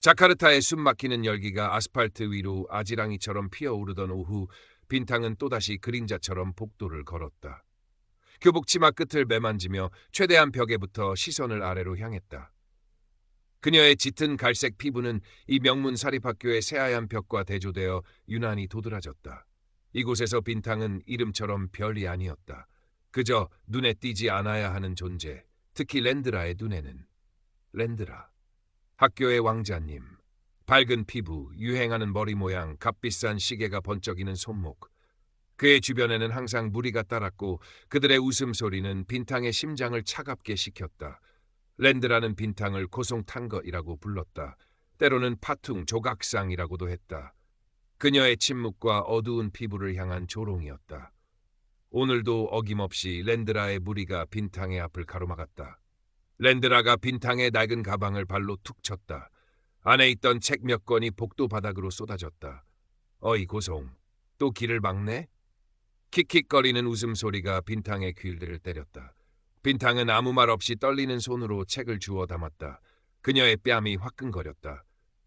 자카르타의 숨막히는 열기가 아스팔트 위로 아지랑이처럼 피어오르던 오후, 빈탕은 또다시 그림자처럼 복도를 걸었다. 교복 치마 끝을 매만지며 최대한 벽에부터 시선을 아래로 향했다. 그녀의 짙은 갈색 피부는 이 명문 사립학교의 새하얀 벽과 대조되어 유난히 도드라졌다. 이곳에서 빈탕은 이름처럼 별이 아니었다. 그저 눈에 띄지 않아야 하는 존재, 특히 랜드라의 눈에는. 랜드라. 학교의 왕자님. 밝은 피부, 유행하는 머리 모양, 값비싼 시계가 번쩍이는 손목. 그의 주변에는 항상 무리가 따랐고 그들의 웃음소리는 빈탕의 심장을 차갑게 식혔다. 랜드라는 빈탕을 고송탄것이라고 불렀다. 때로는 파퉁 조각상이라고도 했다. 그녀의 침묵과 어두운 피부를 향한 조롱이었다. 오늘도 어김없이 랜드라의 무리가 빈탕의 앞을 가로막았다. 랜드라가 빈탕의 낡은 가방을 발로 툭 쳤다. 안에 있던 책 몇 권이 복도 바닥으로 쏟아졌다. 어이 고송, 또 길을 막네? 킥킥거리는 웃음소리가 빈탕의 귀를 때렸다. 빈탕은 아무 말 없이 떨리는 손으로 책을 주워 담았다. 그녀의 뺨이 화끈거렸다.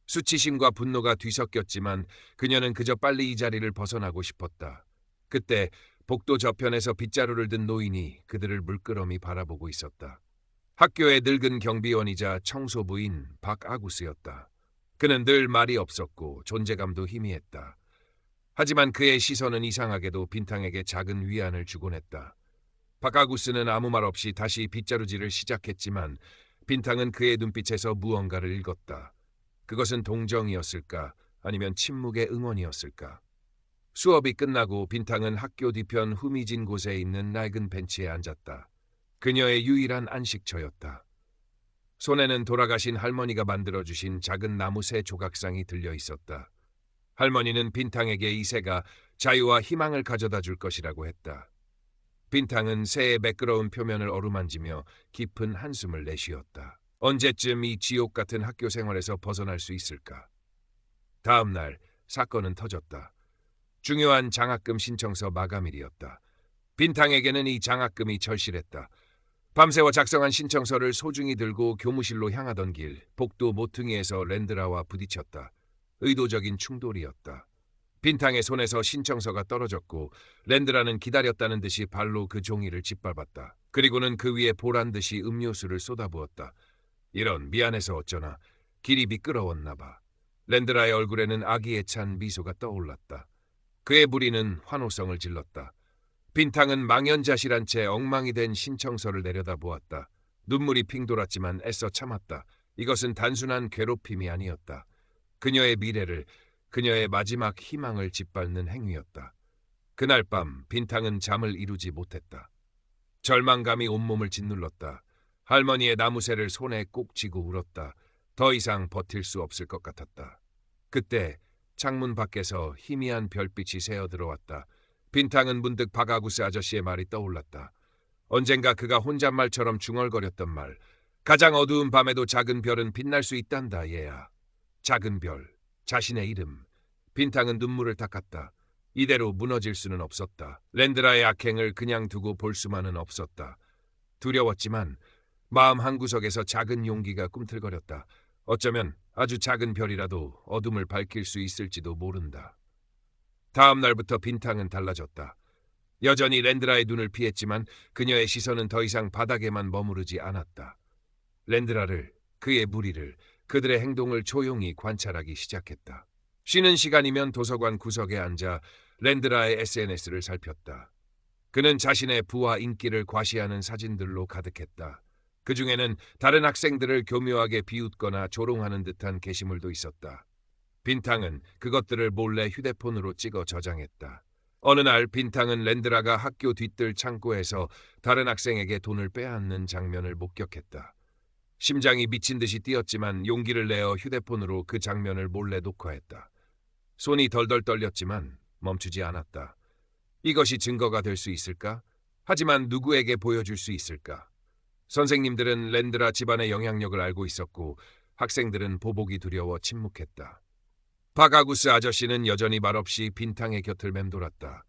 수치심과 분노가 뒤섞였지만 그녀는 그저 빨리 이 자리를 벗어나고 싶었다. 그때 복도 저편에서 빗자루를 든 노인이 그들을 물끄러미 바라보고 있었다. 학교의 늙은 경비원이자 청소부인 박아구스였다. 그는 늘 말이 없었고 존재감도 희미했다. 하지만 그의 시선은 이상하게도 빈탕에게 작은 위안을 주곤 했다. 박아구스는 아무 말 없이 다시 빗자루질을 시작했지만 빈탕은 그의 눈빛에서 무언가를 읽었다. 그것은 동정이었을까 아니면 침묵의 응원이었을까. 수업이 끝나고 빈탕은 학교 뒤편 후미진 곳에 있는 낡은 벤치에 앉았다. 그녀의 유일한 안식처였다. 손에는 돌아가신 할머니가 만들어주신 작은 나무 새 조각상이 들려 있었다. 할머니는 빈탕에게 이 새가 자유와 희망을 가져다 줄 것이라고 했다. 빈탕은 새의 매끄러운 표면을 어루만지며 깊은 한숨을 내쉬었다. 언제쯤 이 지옥 같은 학교 생활에서 벗어날 수 있을까? 다음 날 사건은 터졌다. 중요한 장학금 신청서 마감일이었다. 빈탕에게는 이 장학금이 절실했다. 밤새워 작성한 신청서를 소중히 들고 교무실로 향하던 길, 복도 모퉁이에서 랜드라와 부딪혔다. 의도적인 충돌이었다. 빈탕의 손에서 신청서가 떨어졌고 랜드라는 기다렸다는 듯이 발로 그 종이를 짓밟았다. 그리고는 그 위에 보란 듯이 음료수를 쏟아부었다. 이런, 미안해서 어쩌나. 길이 미끄러웠나 봐. 랜드라의 얼굴에는 아기에 찬 미소가 떠올랐다. 그의 무리는 환호성을 질렀다. 빈탕은 망연자실한 채 엉망이 된 신청서를 내려다보았다. 눈물이 핑 돌았지만 애써 참았다. 이것은 단순한 괴롭힘이 아니었다. 그녀의 미래를, 그녀의 마지막 희망을 짓밟는 행위였다. 그날 밤 빈탕은 잠을 이루지 못했다. 절망감이 온몸을 짓눌렀다. 할머니의 나무새를 손에 꼭 쥐고 울었다. 더 이상 버틸 수 없을 것 같았다. 그때 창문 밖에서 희미한 별빛이 새어 들어왔다. 빈탕은 문득 박아구스 아저씨의 말이 떠올랐다. 언젠가 그가 혼잣말처럼 중얼거렸던 말. 가장 어두운 밤에도 작은 별은 빛날 수 있단다, 얘야. 작은 별, 자신의 이름. 빈탕은 눈물을 닦았다. 이대로 무너질 수는 없었다. 랜드라의 악행을 그냥 두고 볼 수만은 없었다. 두려웠지만 마음 한구석에서 작은 용기가 꿈틀거렸다. 어쩌면 아주 작은 별이라도 어둠을 밝힐 수 있을지도 모른다. 다음 날부터 빈탕은 달라졌다. 여전히 랜드라의 눈을 피했지만 그녀의 시선은 더 이상 바닥에만 머무르지 않았다. 랜드라를, 그의 무리를, 그들의 행동을 조용히 관찰하기 시작했다. 쉬는 시간이면 도서관 구석에 앉아 랜드라의 SNS를 살폈다. 그는 자신의 부와 인기를 과시하는 사진들로 가득했다. 그 중에는 다른 학생들을 교묘하게 비웃거나 조롱하는 듯한 게시물도 있었다. 빈탕은 그것들을 몰래 휴대폰으로 찍어 저장했다. 어느 날 빈탕은 랜드라가 학교 뒤뜰 창고에서 다른 학생에게 돈을 빼앗는 장면을 목격했다. 심장이 미친 듯이 뛰었지만 용기를 내어 휴대폰으로 그 장면을 몰래 녹화했다. 손이 덜덜 떨렸지만 멈추지 않았다. 이것이 증거가 될 수 있을까? 하지만 누구에게 보여줄 수 있을까? 선생님들은 랜드라 집안의 영향력을 알고 있었고 학생들은 보복이 두려워 침묵했다. 박아구스 아저씨는 여전히 말없이 빈탕의 곁을 맴돌았다.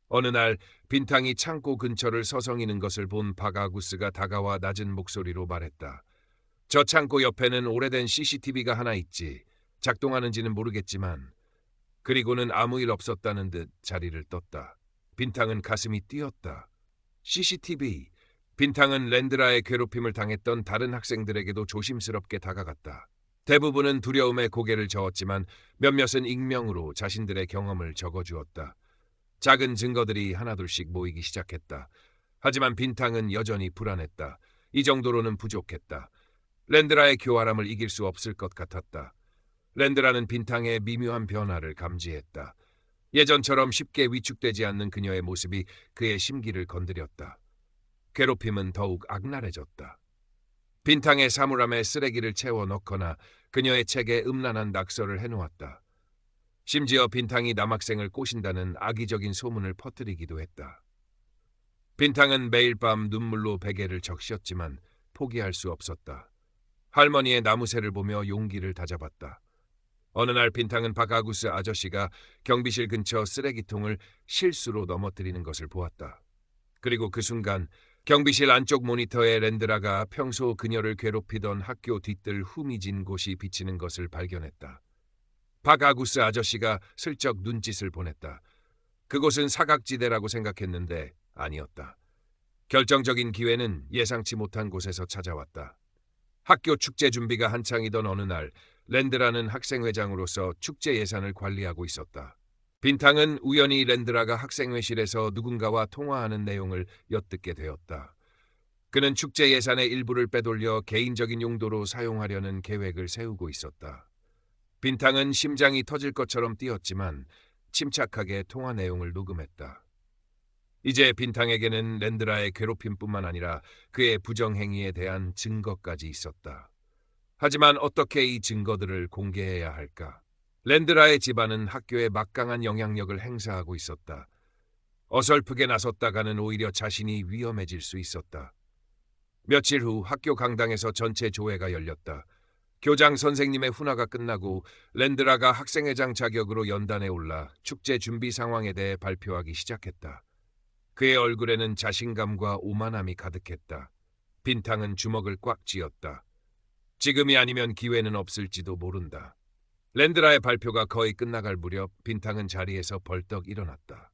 어느 날 빈탕이 창고 근처를 서성이는 것을 본 박아구스가 다가와 낮은 목소리로 말했다. 저 창고 옆에는 오래된 CCTV가 하나 있지. 작동하는지는 모르겠지만. 그리고는 아무 일 없었다는 듯 자리를 떴다. 빈탕은 가슴이 뛰었다. CCTV. 빈탕은 랜드라의 괴롭힘을 당했던 다른 학생들에게도 조심스럽게 다가갔다. 대부분은 두려움에 고개를 저었지만 몇몇은 익명으로 자신들의 경험을 적어주었다. 작은 증거들이 하나둘씩 모이기 시작했다. 하지만 빈탕은 여전히 불안했다. 이 정도로는 부족했다. 랜드라의 교활함을 이길 수 없을 것 같았다. 랜드라는 빈탕의 미묘한 변화를 감지했다. 예전처럼 쉽게 위축되지 않는 그녀의 모습이 그의 심기를 건드렸다. 괴롭힘은 더욱 악랄해졌다. 빈탕의 사물함에 쓰레기를 채워 넣거나 그녀의 책에 음란한 낙서를 해놓았다. 심지어 빈탕이 남학생을 꼬신다는 악의적인 소문을 퍼뜨리기도 했다. 빈탕은 매일 밤 눈물로 베개를 적셨지만 포기할 수 없었다. 할머니의 나무새를 보며 용기를 다잡았다. 어느 날 빈탕은 박아구스 아저씨가 경비실 근처 쓰레기통을 실수로 넘어뜨리는 것을 보았다. 그리고 그 순간 경비실 안쪽 모니터에 랜드라가 평소 그녀를 괴롭히던 학교 뒤뜰 후미진 곳이 비치는 것을 발견했다. 박아구스 아저씨가 슬쩍 눈짓을 보냈다. 그곳은 사각지대라고 생각했는데 아니었다. 결정적인 기회는 예상치 못한 곳에서 찾아왔다. 학교 축제 준비가 한창이던 어느 날 랜드라는 학생회장으로서 축제 예산을 관리하고 있었다. 빈탕은 우연히 랜드라가 학생회실에서 누군가와 통화하는 내용을 엿듣게 되었다. 그는 축제 예산의 일부를 빼돌려 개인적인 용도로 사용하려는 계획을 세우고 있었다. 빈탕은 심장이 터질 것처럼 뛰었지만 침착하게 통화 내용을 녹음했다. 이제 빈탕에게는 랜드라의 괴롭힘뿐만 아니라 그의 부정행위에 대한 증거까지 있었다. 하지만 어떻게 이 증거들을 공개해야 할까? 랜드라의 집안은 학교에 막강한 영향력을 행사하고 있었다. 어설프게 나섰다가는 오히려 자신이 위험해질 수 있었다. 며칠 후 학교 강당에서 전체 조회가 열렸다. 교장 선생님의 훈화가 끝나고 랜드라가 학생회장 자격으로 연단에 올라 축제 준비 상황에 대해 발표하기 시작했다. 그의 얼굴에는 자신감과 오만함이 가득했다. 빈탕은 주먹을 꽉 쥐었다. 지금이 아니면 기회는 없을지도 모른다. 랜드라의 발표가 거의 끝나갈 무렵 빈탕은 자리에서 벌떡 일어났다.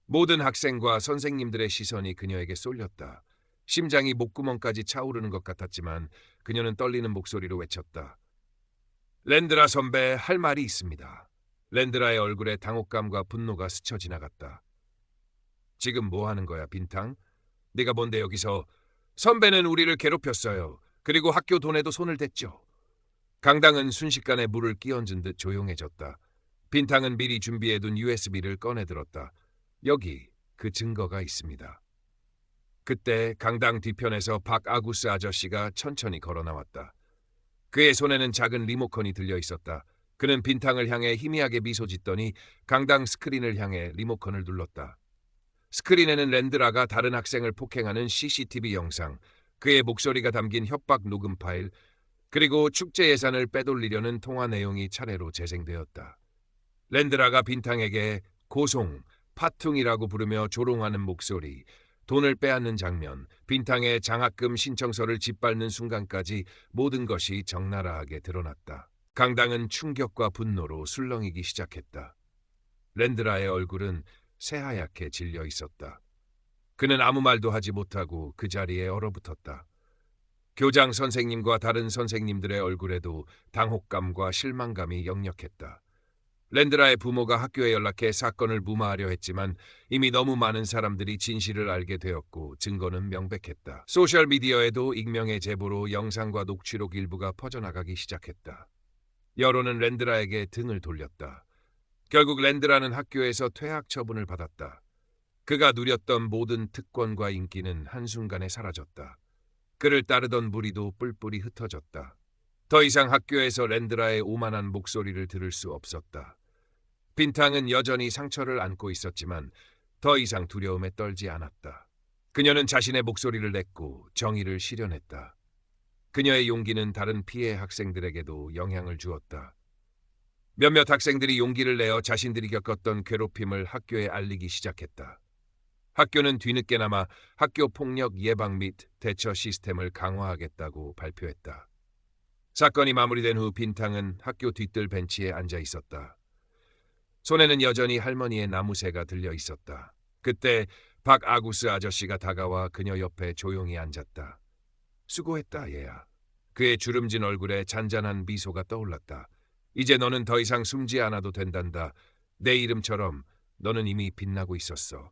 모든 학생과 선생님들의 시선이 그녀에게 쏠렸다. 심장이 목구멍까지 차오르는 것 같았지만 그녀는 떨리는 목소리로 외쳤다. 랜드라 선배, 할 말이 있습니다. 랜드라의 얼굴에 당혹감과 분노가 스쳐 지나갔다. 지금 뭐 하는 거야, 빈탕? 네가 뭔데 여기서? 선배는 우리를 괴롭혔어요. 그리고 학교 돈에도 손을 댔죠. 강당은 순식간에 물을 끼얹은 듯 조용해졌다. 빈탕은 미리 준비해둔 USB를 꺼내 들었다. 여기 그 증거가 있습니다. 그때 강당 뒤편에서 박아구스 아저씨가 천천히 걸어 나왔다. 그의 손에는 작은 리모컨이 들려 있었다. 그는 빈탕을 향해 희미하게 미소 짓더니 강당 스크린을 향해 리모컨을 눌렀다. 스크린에는 랜드라가 다른 학생을 폭행하는 CCTV 영상, 그의 목소리가 담긴 협박 녹음 파일, 그리고 축제 예산을 빼돌리려는 통화 내용이 차례로 재생되었다. 랜드라가 빈탕에게 고송, 파퉁이라고 부르며 조롱하는 목소리, 돈을 빼앗는 장면, 빈탕의 장학금 신청서를 짓밟는 순간까지 모든 것이 적나라하게 드러났다. 강당은 충격과 분노로 술렁이기 시작했다. 랜드라의 얼굴은 새하얗게 질려 있었다. 그는 아무 말도 하지 못하고 그 자리에 얼어붙었다. 교장 선생님과 다른 선생님들의 얼굴에도 당혹감과 실망감이 역력했다. 랜드라의 부모가 학교에 연락해 사건을 무마하려 했지만 이미 너무 많은 사람들이 진실을 알게 되었고 증거는 명백했다. 소셜미디어에도 익명의 제보로 영상과 녹취록 일부가 퍼져나가기 시작했다. 여론은 랜드라에게 등을 돌렸다. 결국 랜드라는 학교에서 퇴학 처분을 받았다. 그가 누렸던 모든 특권과 인기는 한순간에 사라졌다. 그를 따르던 무리도 뿔뿔이 흩어졌다. 더 이상 학교에서 랜드라의 오만한 목소리를 들을 수 없었다. 빈탕은 여전히 상처를 안고 있었지만 더 이상 두려움에 떨지 않았다. 그녀는 자신의 목소리를 냈고 정의를 실현했다. 그녀의 용기는 다른 피해 학생들에게도 영향을 주었다. 몇몇 학생들이 용기를 내어 자신들이 겪었던 괴롭힘을 학교에 알리기 시작했다. 학교는 뒤늦게나마 학교 폭력 예방 및 대처 시스템을 강화하겠다고 발표했다. 사건이 마무리된 후 빈탕은 학교 뒤뜰 벤치에 앉아 있었다. 손에는 여전히 할머니의 나무새가 들려 있었다. 그때 박아구스 아저씨가 다가와 그녀 옆에 조용히 앉았다. 수고했다, 얘야. 그의 주름진 얼굴에 잔잔한 미소가 떠올랐다. 이제 너는 더 이상 숨지 않아도 된단다. 내 이름처럼 너는 이미 빛나고 있었어.